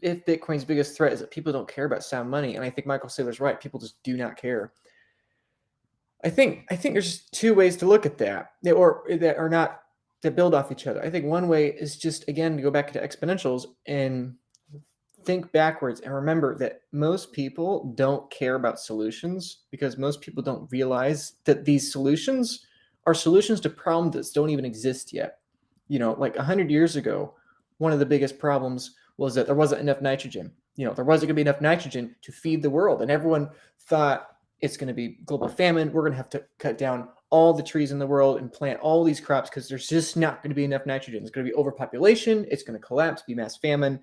if Bitcoin's biggest threat is that people don't care about sound money, and I think Michael Saylor's right, people just do not care. I think there's just two ways to look at that, or that are not that build off each other. I think one way is just, again, to go back to exponentials and think backwards and remember that most people don't care about solutions because most people don't realize that these solutions are solutions to problems that don't even exist yet. Like 100 years ago, one of the biggest problems was that there wasn't enough nitrogen. There wasn't going to be enough nitrogen to feed the world. And everyone thought it's going to be global famine. We're going to have to cut down all the trees in the world and plant all these crops because there's just not going to be enough nitrogen. It's going to be overpopulation. It's going to collapse, be mass famine,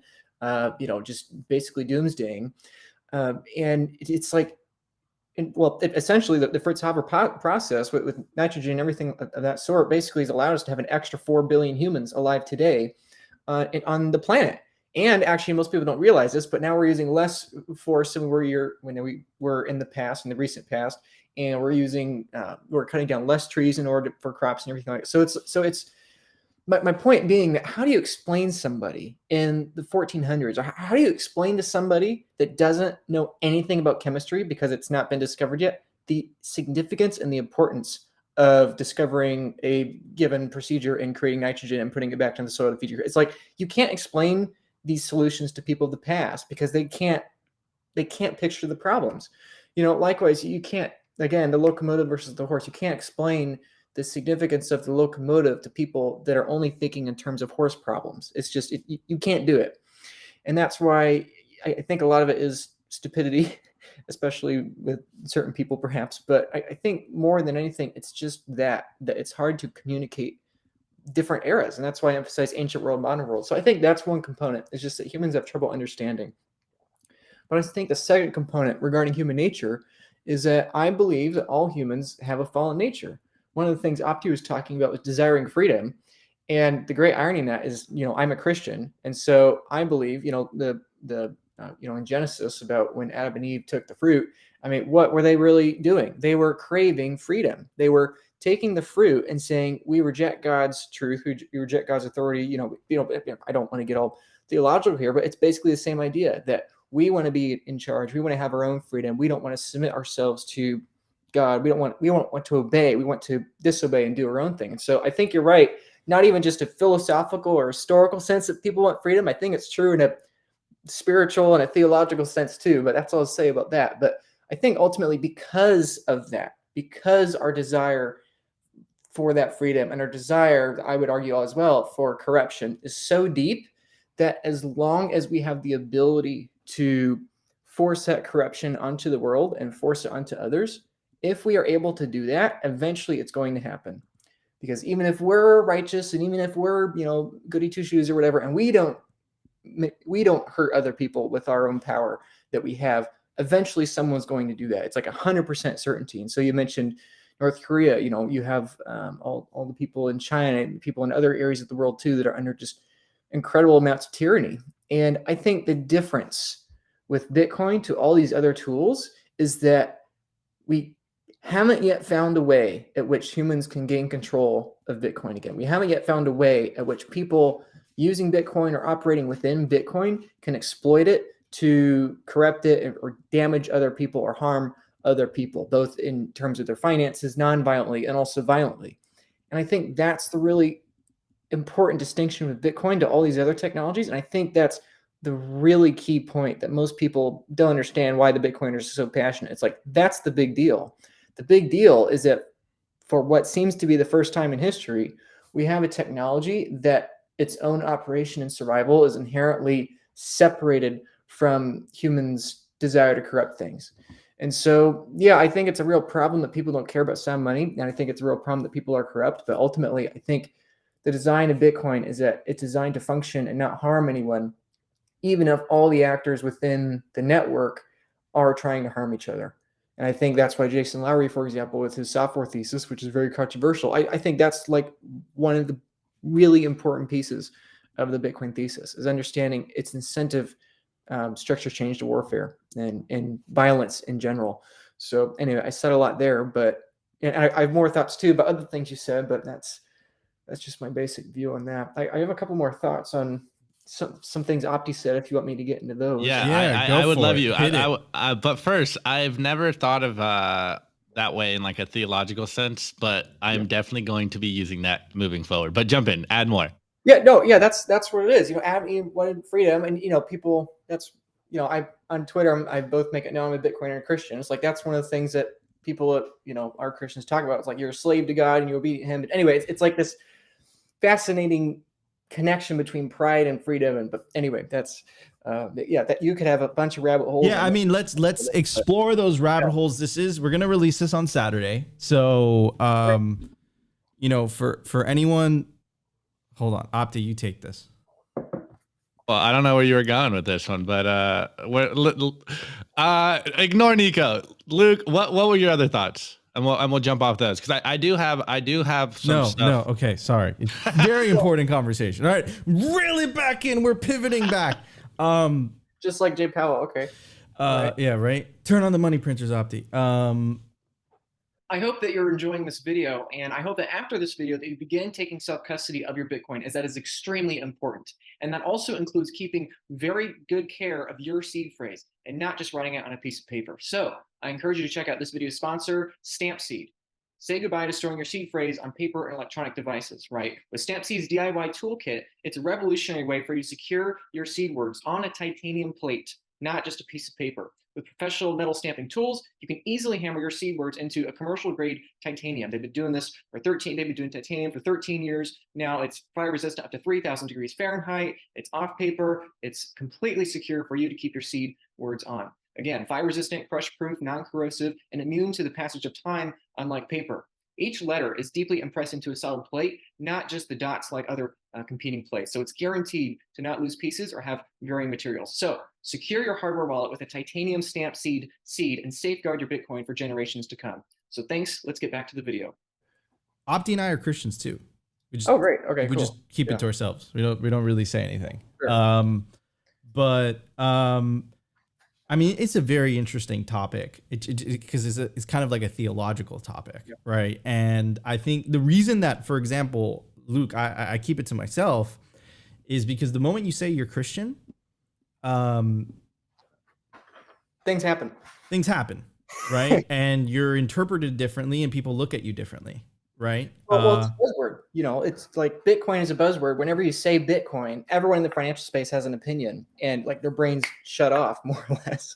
just basically doomsdaying. And it's like, essentially the Fritz Haber process with nitrogen and everything of that sort basically has allowed us to have an extra 4 billion humans alive today on the planet. And actually, most people don't realize this, but now we're using less force than when we were in the past, in the recent past, and we're cutting down less trees in order for crops and everything like that. So it's my point being that how do you explain somebody in the 1400s, or how do you explain to somebody that doesn't know anything about chemistry because it's not been discovered yet, the significance and the importance of discovering a given procedure and creating nitrogen and putting it back into the soil of the future? It's like you can't explain these solutions to people of the past because they can't picture the problems. Likewise, you can't, again, the locomotive versus the horse, you can't explain the significance of the locomotive to people that are only thinking in terms of horse problems. It's just, you can't do it. And that's why I think a lot of it is stupidity, especially with certain people perhaps. But I think more than anything, it's just that it's hard to communicate different eras. And that's why I emphasize ancient world, modern world. So I think that's one component. It's just that humans have trouble understanding. But I think the second component regarding human nature is that I believe that all humans have a fallen nature. One of the things Opti was talking about was desiring freedom. And the great irony in that is, I'm a Christian. And so I believe, in Genesis about when Adam and Eve took the fruit, what were they really doing? They were craving freedom. They were taking the fruit and saying, we reject God's truth. We reject God's authority. I don't want to get all theological here, but it's basically the same idea that we want to be in charge. We want to have our own freedom. We don't want to submit ourselves to God. We don't want to obey. We want to disobey and do our own thing. And so I think you're right. Not even just a philosophical or historical sense that people want freedom. I think it's true in a spiritual and a theological sense too, but that's all I'll say about that. But I think ultimately because of that, because our desire for that freedom and our desire, I would argue as well, for corruption is so deep that as long as we have the ability to force that corruption onto the world and force it onto others, if we are able to do that, eventually it's going to happen. Because even if we're righteous and even if we're, goody two shoes or whatever, and we don't hurt other people with our own power that we have, eventually someone's going to do that. It's like 100% certainty. And so you mentioned North Korea, you have all the people in China and people in other areas of the world too that are under just incredible amounts of tyranny. And I think the difference with Bitcoin to all these other tools is that we haven't yet found a way at which humans can gain control of Bitcoin again. We haven't yet found a way at which people using Bitcoin or operating within Bitcoin can exploit it to corrupt it or damage other people or harm other people, both in terms of their finances, non-violently, and also violently. And I think that's the really important distinction with Bitcoin to all these other technologies. And I think that's the really key point that most people don't understand why the Bitcoiners are so passionate. It's like, that's the big deal. The big deal is that for what seems to be the first time in history, we have a technology that its own operation and survival is inherently separated from humans' desire to corrupt things. And so, yeah, I think it's a real problem that people don't care about sound money. And I think it's a real problem that people are corrupt. But ultimately, I think the design of Bitcoin is that it's designed to function and not harm anyone, even if all the actors within the network are trying to harm each other. And I think that's why Jason Lowery, for example, with his software thesis, which is very controversial, I think that's like one of the really important pieces of the Bitcoin thesis, is understanding its incentive structure change to warfare and violence in general. So anyway, I said a lot there, but and I have more thoughts too about other things you said, but that's just my basic view on that. I have a couple more thoughts on some things Opti said, if you want me to get into those. Yeah, Yeah, go I would for love it. you. Hit it. But first, I've never thought of that way in like a theological sense, but I'm definitely going to be using that moving forward. But jump in, add more. Yeah, no, yeah, that's what it is. Wanted freedom, and people. That's I on Twitter, I both make it known I'm a Bitcoiner and a Christian. It's like that's one of the things that people, are Christians talk about. It's like you're a slave to God and you obey Him. But anyway, it's like this fascinating connection between pride and freedom. And but anyway, that's that you could have a bunch of rabbit holes. Yeah, I mean, let's explore those rabbit holes. We're gonna release this on Saturday, so for anyone. Hold on, Opti, you take this. Well, I don't know where you were going with this one, but ignore Nico. Luke, what were your other thoughts? And we'll jump off those because I do have some stuff. No, okay, sorry. It's very important conversation. All right, really back in. We're pivoting back. Just like Jay Powell. Okay. Right. Yeah, right. Turn on the money printers, Opti. I hope that you're enjoying this video, and I hope that after this video that you begin taking self-custody of your Bitcoin, as that is extremely important. And that also includes keeping very good care of your seed phrase and not just writing it on a piece of paper. So I encourage you to check out this video's sponsor, Stampseed. Say goodbye to storing your seed phrase on paper and electronic devices, right? With Stampseed's DIY toolkit, it's a revolutionary way for you to secure your seed words on a titanium plate, not just a piece of paper. With professional metal stamping tools, you can easily hammer your seed words into a commercial grade titanium. They've been doing this for they've been doing titanium for 13 years. Now it's fire resistant up to 3,000 degrees Fahrenheit. It's off paper. It's completely secure for you to keep your seed words on. Again, fire resistant, crush proof, non-corrosive, and immune to the passage of time, unlike paper. Each letter is deeply impressed into a solid plate, not just the dots like other competing plates. So it's guaranteed to not lose pieces or have varying materials. So secure your hardware wallet with a titanium stamp seed and safeguard your Bitcoin for generations to come. So thanks. Let's get back to the video. Opti and I are Christians too. Great. Okay, we just keep it to ourselves. We don't really say anything. Sure. I mean, it's a very interesting topic because it's kind of like a theological topic, right? And I think the reason that, for example, Luke, I keep it to myself is because the moment you say you're Christian, things happen. Things happen, right? And you're interpreted differently and people look at you differently, right? Well, it's a buzzword. It's like Bitcoin is a buzzword. Whenever you say Bitcoin, everyone in the financial space has an opinion and like their brains shut off more or less.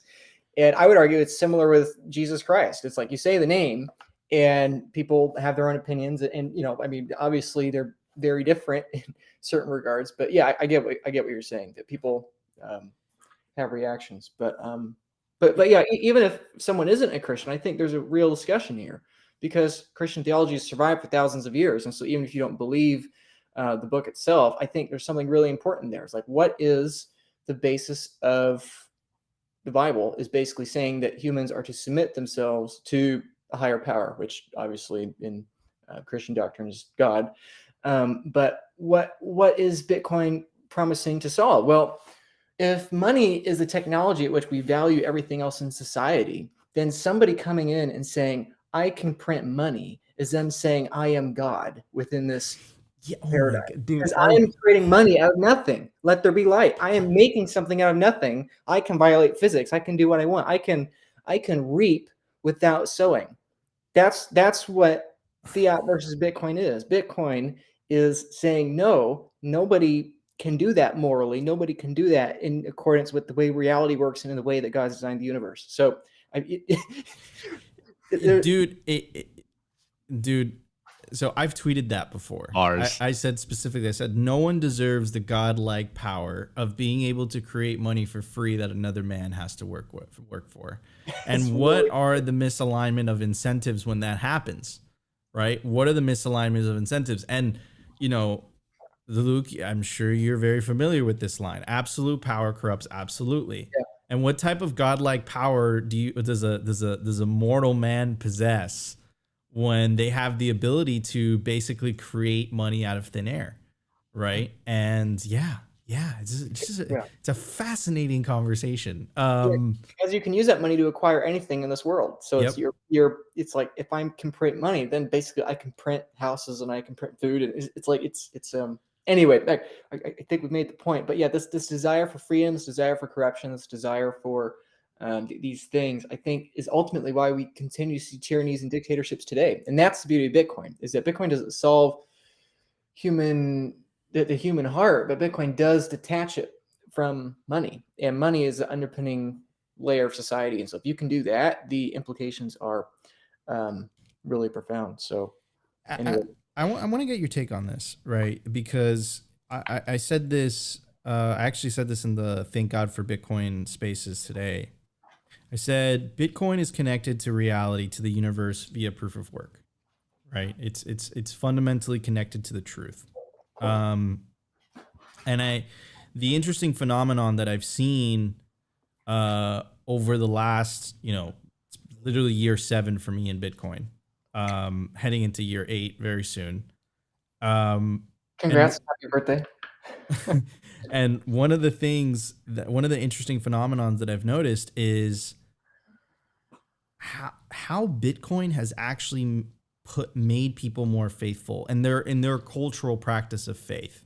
And I would argue it's similar with Jesus Christ. It's like you say the name and people have their own opinions. And, I mean, obviously they're very different in certain regards, but yeah, I get what you're saying, that people have reactions, but yeah, even if someone isn't a Christian, I think there's a real discussion here. Because Christian theology has survived for thousands of years. And so even if you don't believe the book itself, I think there's something really important there. It's like, what is the basis of the Bible is basically saying that humans are to submit themselves to a higher power, which obviously in Christian doctrine is God. But what is Bitcoin promising to solve? Well, if money is the technology at which we value everything else in society, then somebody coming in and saying, I can print money is them saying I am God within this paradigm. Because I am creating money out of nothing. Let there be light. I am making something out of nothing. I can violate physics. I can do what I want. I can reap without sowing. That's what fiat versus Bitcoin is. Bitcoin is saying no, nobody can do that morally. Nobody can do that in accordance with the way reality works and in the way that God designed the universe. So dude, so I've tweeted that before. I said specifically, no one deserves the godlike power of being able to create money for free that another man has to work for. And what are the misalignment of incentives when that happens, right? What are the misalignments of incentives? And, Luke, I'm sure you're very familiar with this line. Absolute power corrupts absolutely. Yeah. And what type of godlike power does a mortal man possess when they have the ability to basically create money out of thin air, right? And it's a fascinating conversation. Because you can use that money to acquire anything in this world. So it's it's like if I can print money, then basically I can print houses and I can print food, and it's Anyway, I think we've made the point. But yeah, this desire for freedom, this desire for corruption, this desire for these things, I think, is ultimately why we continue to see tyrannies and dictatorships today. And that's the beauty of Bitcoin, is that Bitcoin doesn't solve the human heart, but Bitcoin does detach it from money, and money is the underpinning layer of society. And so if you can do that, the implications are really profound. So anyway. I want to get your take on this, right? Because I said this, I actually said this in the Thank God for Bitcoin spaces today. I said Bitcoin is connected to reality, to the universe via proof of work, right? It's fundamentally connected to the truth. And the interesting phenomenon that I've seen over the last, literally year 7 for me in Bitcoin, heading into year 8 very soon. Congrats, happy birthday. And one of the interesting phenomenons that I've noticed is how Bitcoin has actually made people more faithful, and in their cultural practice of faith.